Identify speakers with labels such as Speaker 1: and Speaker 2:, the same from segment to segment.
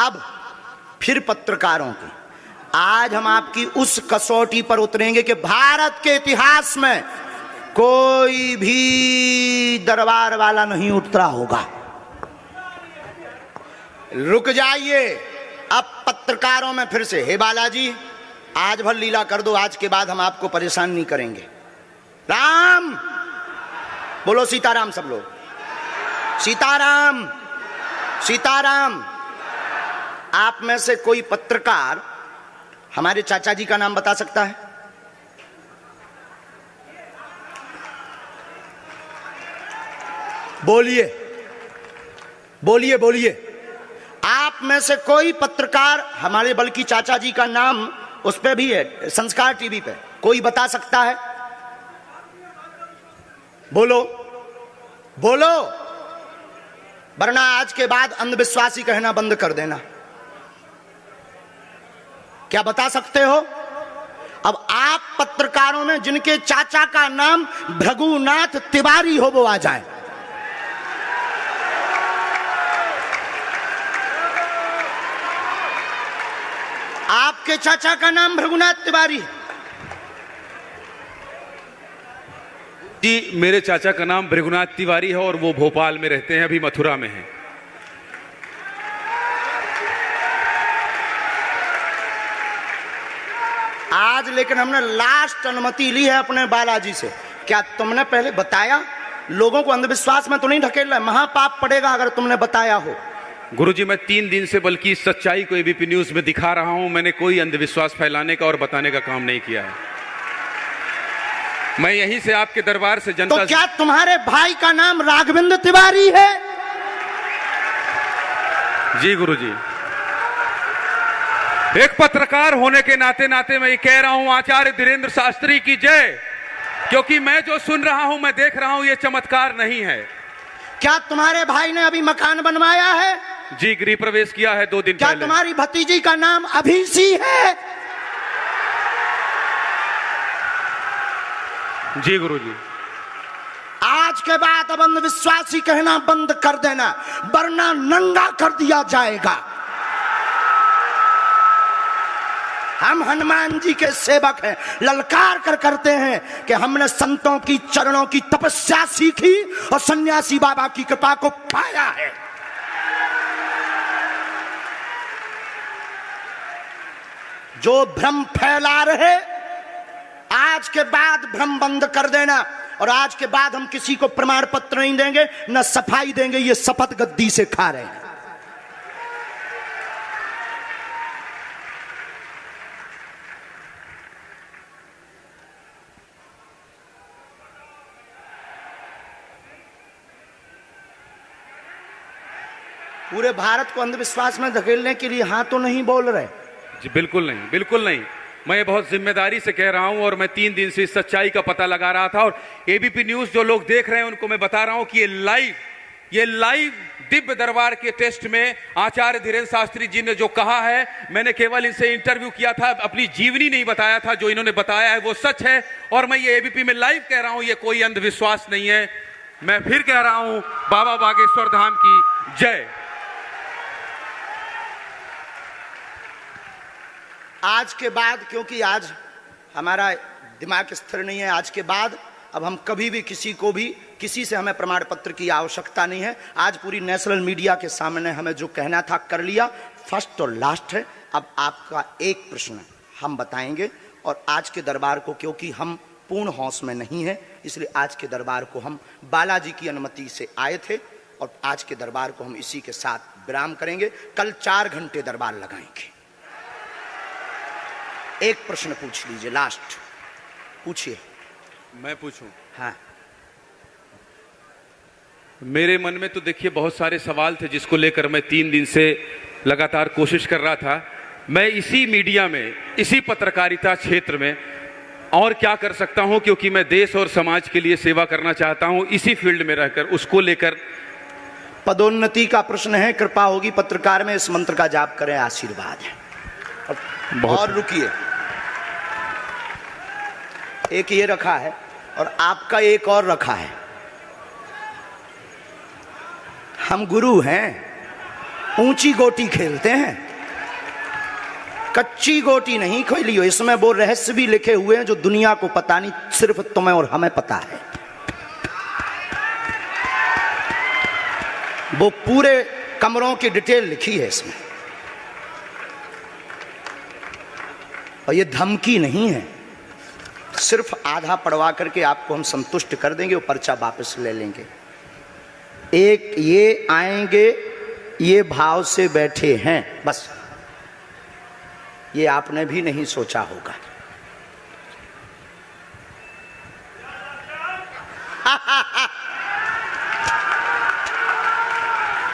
Speaker 1: अब फिर पत्रकारों की, आज हम आपकी उस कसौटी पर उतरेंगे कि भारत के इतिहास में कोई भी दरबार वाला नहीं उतरा होगा। रुक जाइए, अब पत्रकारों में फिर से, हे बालाजी आज भर लीला कर दो, आज के बाद हम आपको परेशान नहीं करेंगे। राम बोलो, सीताराम सब लोग, सीताराम सीताराम। आप में से कोई पत्रकार हमारे चाचा जी का नाम बता सकता है? बोलिए बोलिए बोलिए। आप में से कोई पत्रकार हमारे बल्कि चाचा जी का नाम उस पे भी है, संस्कार टीवी पे, कोई बता सकता है? बोलो बोलो, वरना आज के बाद अंधविश्वासी कहना बंद कर देना। क्या बता सकते हो? अब आप पत्रकारों में जिनके चाचा का नाम भृगुनाथ तिवारी हो वो आ जाए। आपके चाचा का नाम भृगुनाथ तिवारी?
Speaker 2: जी, मेरे चाचा का नाम भृगुनाथ तिवारी है और वो भोपाल में रहते हैं, अभी मथुरा में हैं।
Speaker 1: आज लेकिन हमने लास्ट अनुमति ली है अपने बालाजी से। क्या तुमने पहले बताया? लोगों को अंधविश्वास में तो नहीं ढकेलना, महापाप पड़ेगा अगर तुमने बताया हो।
Speaker 2: गुरुजी, मैं 3 दिन से बल्कि इस सच्चाई को एबीपी न्यूज में दिखा रहा हूं। मैंने कोई अंधविश्वास फैलाने का और बताने का काम नहीं किया है। मैं यहीं से आपके दरबार से जनता
Speaker 1: तो क्या तुम्हारे भाई का नाम राघवेंद्र तिवारी है?
Speaker 2: जी गुरुजी, एक पत्रकार होने के नाते नाते मैं ये कह रहा हूं, आचार्य धीरेन्द्र शास्त्री की जय, क्योंकि मैं जो सुन रहा हूं, मैं देख रहा हूं, ये चमत्कार नहीं है।
Speaker 1: क्या तुम्हारे भाई ने अभी मकान बनवाया है?
Speaker 2: जी, गृह प्रवेश किया है 2 दिन
Speaker 1: क्या
Speaker 2: पहले।
Speaker 1: तुम्हारी भतीजी का नाम अभिषी है?
Speaker 2: जी गुरुजी।
Speaker 1: आज के बाद अब अंधविश्वासी कहना बंद कर देना, वरना नंगा कर दिया जाएगा। हम हनुमान जी के सेवक हैं, ललकार कर करते हैं कि हमने संतों की चरणों की तपस्या सीखी और सन्यासी बाबा की कृपा को पाया है। जो भ्रम फैला रहे, आज के बाद भ्रम बंद कर देना। और आज के बाद हम किसी को प्रमाण पत्र नहीं देंगे, न सफाई देंगे, ये शपथ गद्दी से खा रहे हैं। पूरे भारत को अंधविश्वास में धकेलने के लिए हाँ तो नहीं बोल रहे?
Speaker 2: जी बिल्कुल नहीं, बिल्कुल नहीं। मैं ये बहुत जिम्मेदारी से कह रहा हूं और मैं 3 दिन से इस सच्चाई का पता लगा रहा था। और एबीपी न्यूज जो लोग देख रहे हैं उनको मैं बता रहा हूं कि ये लाइव दिव्य दरबार के टेस्ट में आचार्य धीरेन्द्र शास्त्री जी ने जो कहा है, मैंने केवल इनसे इंटरव्यू किया था, अपनी जीवनी नहीं बताया था। जो इन्होंने बताया है वो सच है और मैं ये एबीपी में लाइव कह रहा हूं, ये कोई अंधविश्वास नहीं है। मैं फिर कह रहा हूं, बाबा बागेश्वर धाम की जय।
Speaker 1: आज के बाद, क्योंकि आज हमारा दिमाग स्थिर नहीं है, आज के बाद अब हम कभी भी किसी से हमें प्रमाण पत्र की आवश्यकता नहीं है। आज पूरी नेशनल मीडिया के सामने हमें जो कहना था कर लिया, फर्स्ट और लास्ट है। अब आपका एक प्रश्न हम बताएंगे और आज के दरबार को, क्योंकि हम पूर्ण होश में नहीं है, इसलिए आज के दरबार को हम बालाजी की अनुमति से आए थे और आज के दरबार को हम इसी के साथ विराम करेंगे। कल 4 घंटे दरबार लगाएंगे। एक प्रश्न पूछ लीजिए, लास्ट पूछिए।
Speaker 2: मैं पूछूं?
Speaker 1: हाँ।
Speaker 2: मेरे मन में तो देखिए बहुत सारे सवाल थे जिसको लेकर मैं 3 दिन से लगातार कोशिश कर रहा था। मैं इसी मीडिया में, इसी पत्रकारिता क्षेत्र में और क्या कर सकता हूं, क्योंकि मैं देश और समाज के लिए सेवा करना चाहता हूं इसी फील्ड में रहकर। उसको लेकर
Speaker 1: पदोन्नति का प्रश्न है, कृपा होगी पत्रकार में इस मंत्र का जाप करें, आशीर्वाद है। और रुकिए, एक ये रखा है और आपका एक और रखा है। हम गुरु हैं, ऊंची गोटी खेलते हैं, कच्ची गोटी नहीं खेली हो। इसमें वो रहस्य भी लिखे हुए हैं जो दुनिया को पता नहीं, सिर्फ तुम्हें और हमें पता है। वो पूरे कमरों की डिटेल लिखी है इसमें, और ये धमकी नहीं है। सिर्फ आधा पढ़वा करके आपको हम संतुष्ट कर देंगे, वो पर्चा वापस ले लेंगे। एक ये आएंगे, ये भाव से बैठे हैं, बस ये आपने भी नहीं सोचा होगा।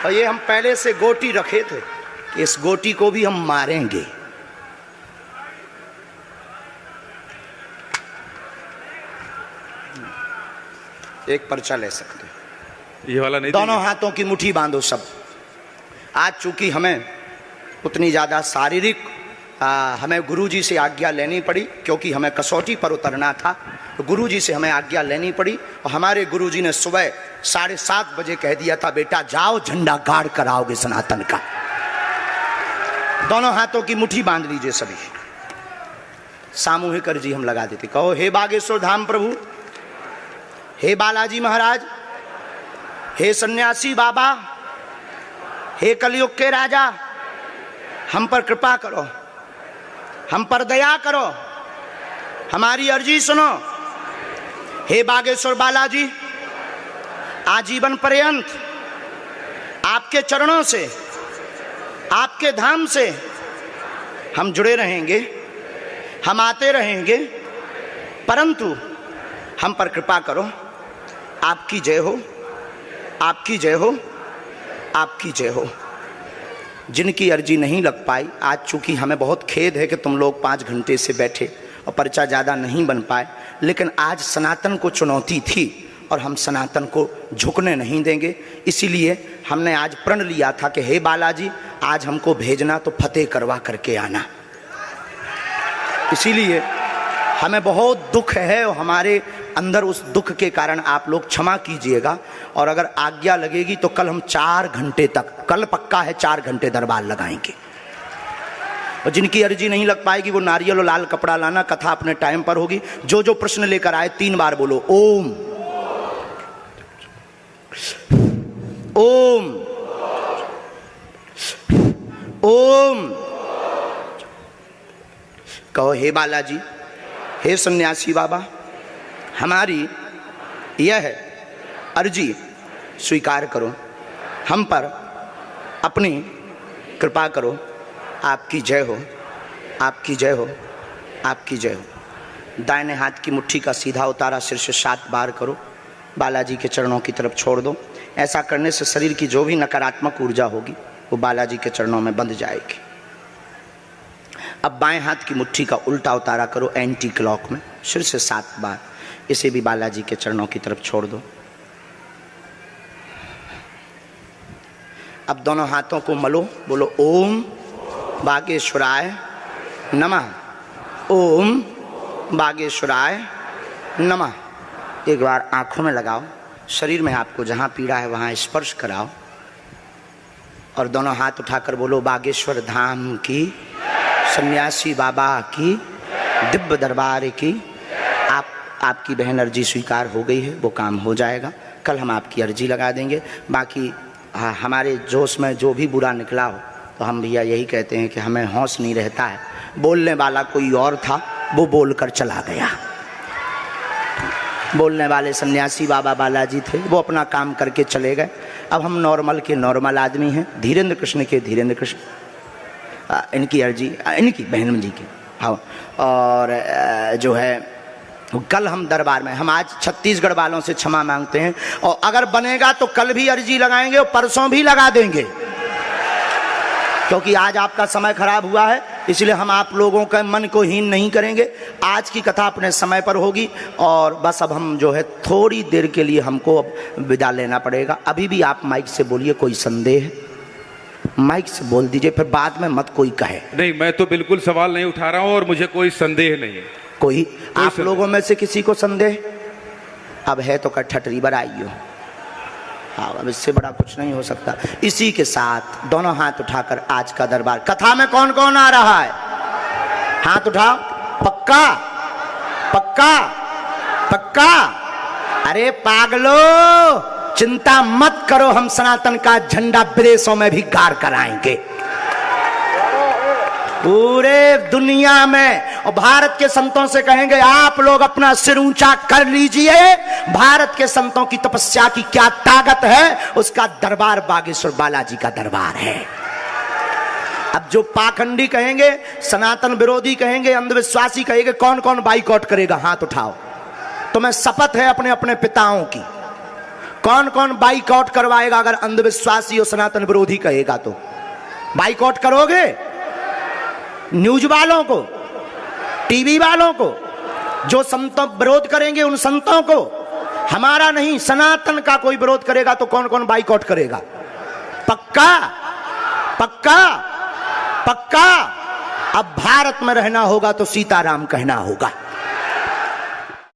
Speaker 1: और ये हम पहले से गोटी रखे थे कि इस गोटी को भी हम मारेंगे। एक पर्चा ले सकते हैं,
Speaker 2: ये वाला नहीं,
Speaker 1: दोनों हाथों की मुट्ठी बांधो सब। आज चूंकि हमें उतनी ज्यादा शारीरिक हमें गुरुजी से आज्ञा लेनी पड़ी, क्योंकि हमें कसौटी पर उतरना था, तो गुरुजी से हमें आज्ञा लेनी पड़ी। और हमारे गुरुजी ने सुबह 7:30 बजे कह दिया था, बेटा जाओ झंडा गाड़ कर आओगे सनातन का। दोनों हाथों की मुट्ठी बांध लीजिए सभी। सामूहिक अर्जी हम लगा देते। कहो, हे बागेश्वर धाम प्रभु, हे बालाजी महाराज, हे सन्यासी बाबा, हे कलयुग के राजा, हम पर कृपा करो, हम पर दया करो, हमारी अर्जी सुनो। हे बागेश्वर बालाजी, आजीवन पर्यंत आपके चरणों से, आपके धाम से हम जुड़े रहेंगे, हम आते रहेंगे, परंतु हम पर कृपा करो। आपकी जय हो, आपकी जय हो, आपकी जय हो। जिनकी अर्जी नहीं लग पाई, आज चूंकि हमें बहुत खेद है कि तुम लोग 5 घंटे से बैठे और पर्चा ज़्यादा नहीं बन पाए, लेकिन आज सनातन को चुनौती थी और हम सनातन को झुकने नहीं देंगे। इसीलिए हमने आज प्रण लिया था कि हे बालाजी, आज हमको भेजना तो फतेह करवा करके आना। इसीलिए हमें बहुत दुख है और हमारे अंदर उस दुख के कारण आप लोग क्षमा कीजिएगा। और अगर आज्ञा लगेगी तो कल हम 4 घंटे तक, कल पक्का है 4 घंटे दरबार लगाएंगे। और जिनकी अर्जी नहीं लग पाएगी वो नारियल और लाल कपड़ा लाना, कथा अपने टाइम पर होगी। जो जो प्रश्न लेकर आए 3 बार बोलो ओम ओम ओम। कहो, हे बालाजी, हे सन्यासी बाबा, हमारी यह अर्जी स्वीकार करो, हम पर अपनी कृपा करो। आपकी जय हो, आपकी जय हो, आपकी जय हो। दाहिने हाथ की मुट्ठी का सीधा उतारा सिर से 7 बार करो, बालाजी के चरणों की तरफ छोड़ दो। ऐसा करने से शरीर की जो भी नकारात्मक ऊर्जा होगी वो बालाजी के चरणों में बंध जाएगी। अब बाएं हाथ की मुट्ठी का उल्टा उतारा करो एंटी क्लॉक में, सिर से 7 बार। इसे भी बालाजी के चरणों की तरफ छोड़ दो। अब दोनों हाथों को मलो, बोलो ओम बागेश्वराय नमः, ओम बागेश्वराय नमः। एक बार आंखों में लगाओ, शरीर में आपको जहां पीड़ा है वहां स्पर्श कराओ और दोनों हाथ उठाकर बोलो बागेश्वर धाम की, सन्यासी बाबा की, दिव्य दरबार की। आपकी बहन अर्जी स्वीकार हो गई है, वो काम हो जाएगा। कल हम आपकी अर्जी लगा देंगे। बाकी हमारे जोश में जो भी बुरा निकला हो तो हम भैया यही कहते हैं कि हमें होश नहीं रहता है। बोलने वाला कोई और था, वो बोलकर चला गया। बोलने वाले सन्यासी बाबा बालाजी थे, वो अपना काम करके चले गए। अब हम नॉर्मल के नॉर्मल आदमी हैं, धीरेन्द्र कृष्ण के धीरेन्द्र कृष्ण। इनकी अर्जी, इनकी बहन जी की, हाँ। और जो है कल हम दरबार में, हम आज छत्तीसगढ़ वालों से क्षमा मांगते हैं और अगर बनेगा तो कल भी अर्जी लगाएंगे और परसों भी लगा देंगे, क्योंकि आज आपका समय खराब हुआ है। इसलिए हम आप लोगों के मन को हीन नहीं करेंगे। आज की कथा अपने समय पर होगी और बस अब हम जो है थोड़ी देर के लिए हमको विदा लेना पड़ेगा। अभी भी आप माइक से बोलिए, कोई संदेह माइक से बोल दीजिए, फिर बाद में मत कोई कहे।
Speaker 2: नहीं, मैं तो बिल्कुल सवाल नहीं उठा रहा हूं और मुझे कोई संदेह नहीं है।
Speaker 1: कोई आप लोगों में से किसी को संदेह अब है तो कठठरी बराइयो। हाँ, अब इससे बड़ा कुछ नहीं हो सकता। इसी के साथ दोनों हाथ उठाकर आज का दरबार, कथा में कौन कौन आ रहा है? हाथ उठाओ। पक्का पक्का पक्का? अरे पागलो, चिंता मत करो, हम सनातन का झंडा विदेशों में भी गाड़ कर आएंगे, पूरे दुनिया में। और भारत के संतों से कहेंगे आप लोग अपना सिर ऊंचा कर लीजिए, भारत के संतों की तपस्या की क्या ताकत है, उसका दरबार बागेश्वर बालाजी का दरबार है। अब जो पाखंडी कहेंगे, सनातन विरोधी कहेंगे, अंधविश्वासी कहेंगे, कौन कौन बाइकआउट करेगा? हाथ उठाओ। तुम्हें शपथ है अपने अपने पिताओं की, कौन कौन बाइकआउट करवाएगा? अगर अंधविश्वासी और सनातन विरोधी कहेगा तो बाइकआउट करोगे? न्यूज वालों को, टीवी वालों को, जो संतों विरोध करेंगे उन संतों को, हमारा नहीं सनातन का कोई विरोध करेगा तो कौन कौन बाइकआउट करेगा? पक्का पक्का पक्का? अब भारत में रहना होगा तो सीताराम कहना होगा।